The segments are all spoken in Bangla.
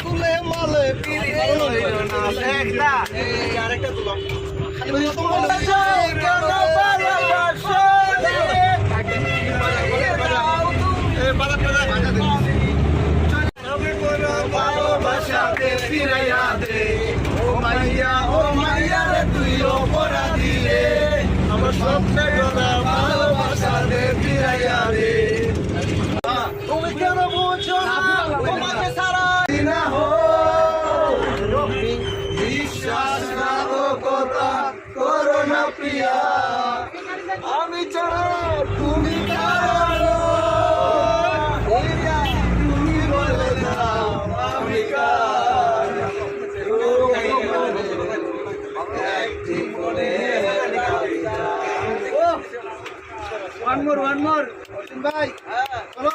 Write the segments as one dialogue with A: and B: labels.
A: কুলে মালে পিরি আরেকটা তুলো ভালোবাসাতে ফিরাইয়া দে ও মাইয়া রে তুই অপরাধী রে আমার স্বপ্নে গোলা ভালোবাসাতে ফিরাইয়া দে তুমি কেন বুঝো না তোমাকে সারা দিনা হো বিশ্বাস রাখো কথা করো না প্রিয়া আমি ছাড়া তুমি কারো তুমি বলে দাও আমি One more. Bye. Hello.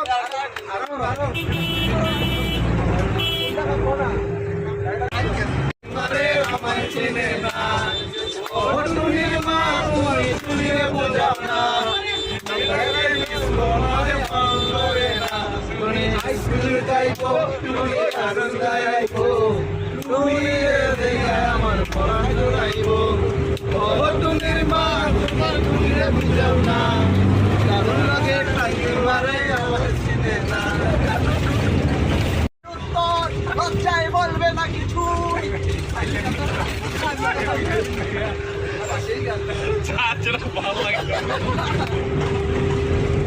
A: Hello. Mare amai chine na. Oh tuni ma tuni bujao na. Nagare nismore pangore na. Tuni ice cream taipo, tuni arandaipo. Tuni dega amar poran joraibo. Oh tuni ma tuni bujao na. লজ্জায় বলবে না কিছু ভালো লাগে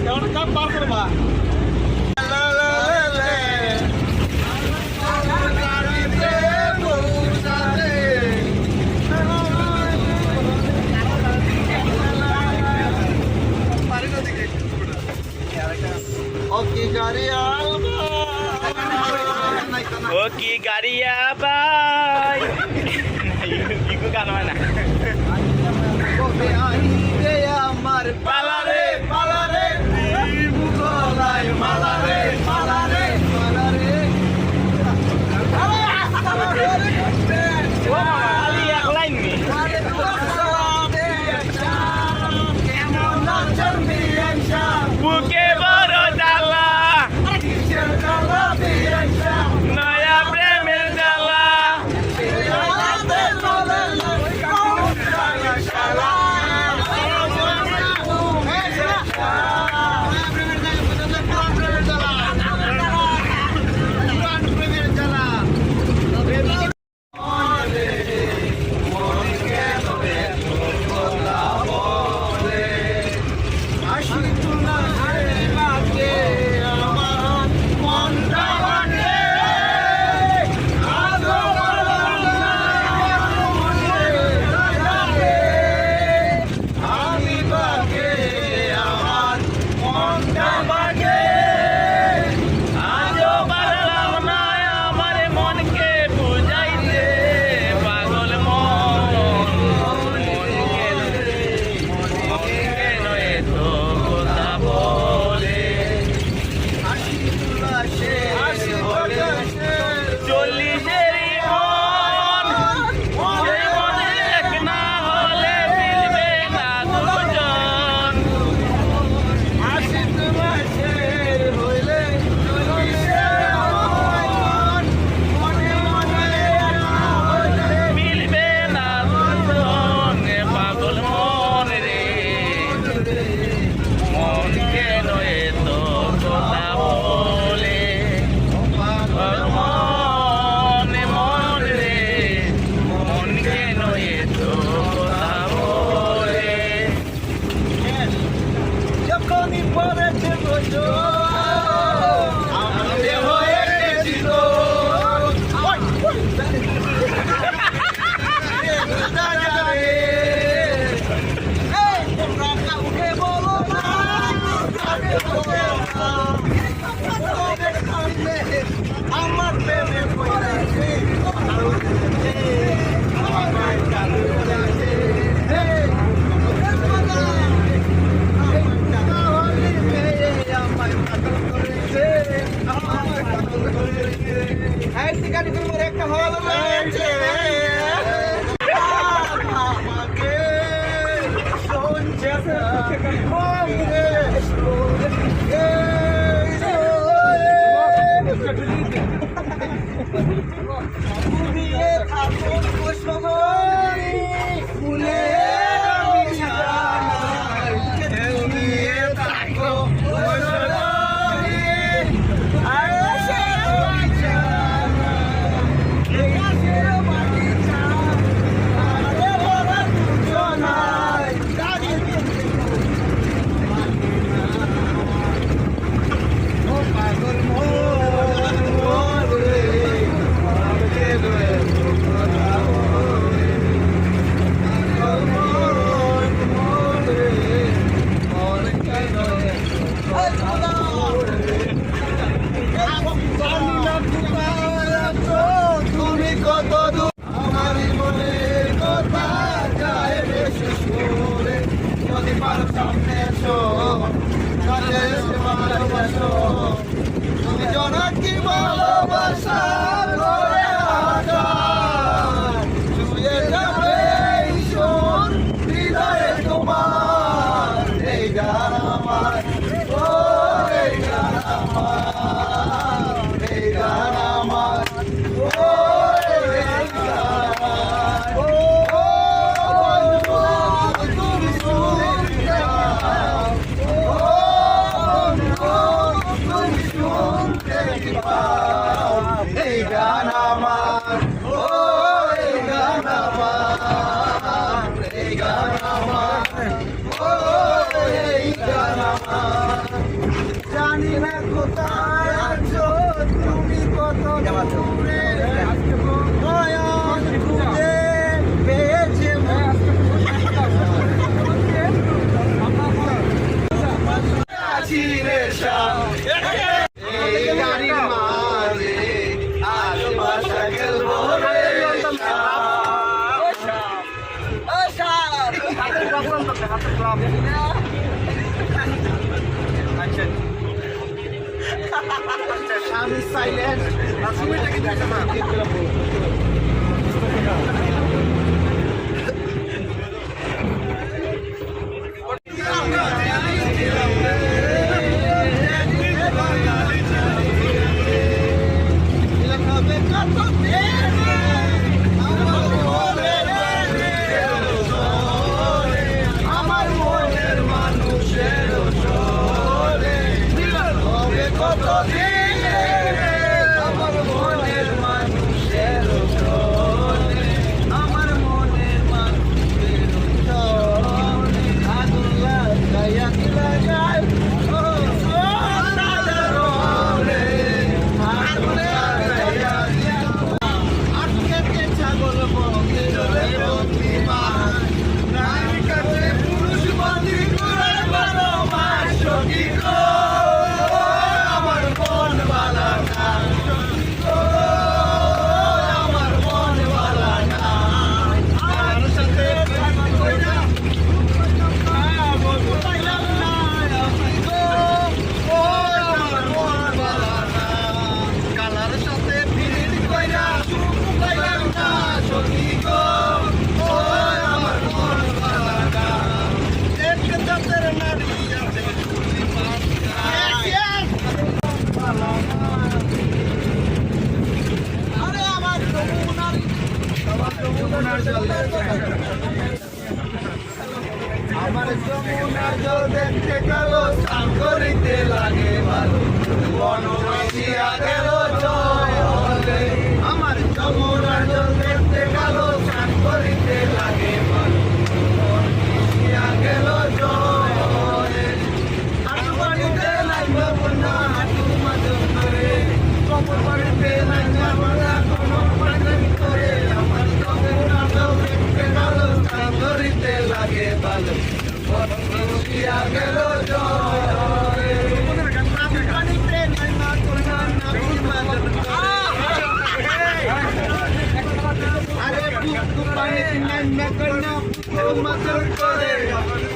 A: কেমন কাম পার করবা
B: Oke Garia bye. Iku kan mana?
A: Palare, ibu kolai malare.
B: Wah, ali yang lain nih. Buke Borodala. Naya Premier Dala.
A: Hey! ঘুমিয়ে থাকো কুসুমে ফুলের বিছানায় ঘুমিয়ে থাকো কুসুমে আকাশের বিছানায় আকাশের বিছানায় আরে বড় দুজনায় ও পাগল তুমি কত দূর আমার মনে কথা যায় বেশি সুরে যদি পারো সামনে এসো কাছে এসে ভালোবাসো তুমি জনকি ভালোবাসা করে আসা ছুঁয়ে যাবে ঈশ্বর হৃদয়ে তোমার এই গান আমার ও এই গান আমার এই গান আমার ও এই গান আমার ও বন্ধু তুমি শুনতে পাও ও বন্ধু তুমি শুনতে পাও এই গান আমার ও এই গান আমার এই গান আমার ও এই গান আমার জানি না কোথায় আছো তুমি কত দূরে নয়ন খুঁজে পেয়েছে আছি রে এই গাড়ির মাঝে আজ বাসা গেলবো রে আমি সাইলেন্ট আমার মনের মানুষের কত দিনে আমার মনের মানুষের আমার মনের মানুষের আগুন লাগাইয়া দিলা যায় ও সাদারে আগুন লাগাইয়া আটকে ছাগল বন্দিরে বন্দিমান নারী কাছে পুরুষ বন্দি করে ভালোবাসো কি গো আমার মন বালা না আমার মন বালা না আমার সাথে কইরা বলতাইলাম না ও আমার মন বালা না কালার সাথে ফিরিট কইরা সুখ পাইলাম না সখী গো ও আমার মন বালা না এক জাতের নারী আছে তুমি পাঁচটা আরে আমার যমুনার জল দেখতে গেল স্নান করিতে লাগে ভালো বনবাসিয়া গেল জয় হলে আমার যমুনার জল দেখতে গেল স্নান করিতে লাগে ভালো বনবাসিয়া গেল জয় হলে হাঁটু বাড়িতে লাগবে বন্যা হাঁটু মাঝন করে কপর বাড়িতে লাগবে বন্যা কমর বাড়িতে করে আমার যমুনার জল দেখতে গেল স্নান করিতে লাগে ভালো বনবাসিয়া গেল জয় হলে পানিতে নাইমা করনা নামি মাঝন আরে বুকু পানিতে নাইমা করনা মাঝন করে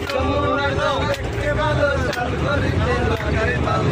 A: যমুনার জল দেখতে ভালো স্নান করিতে লাগে ভালো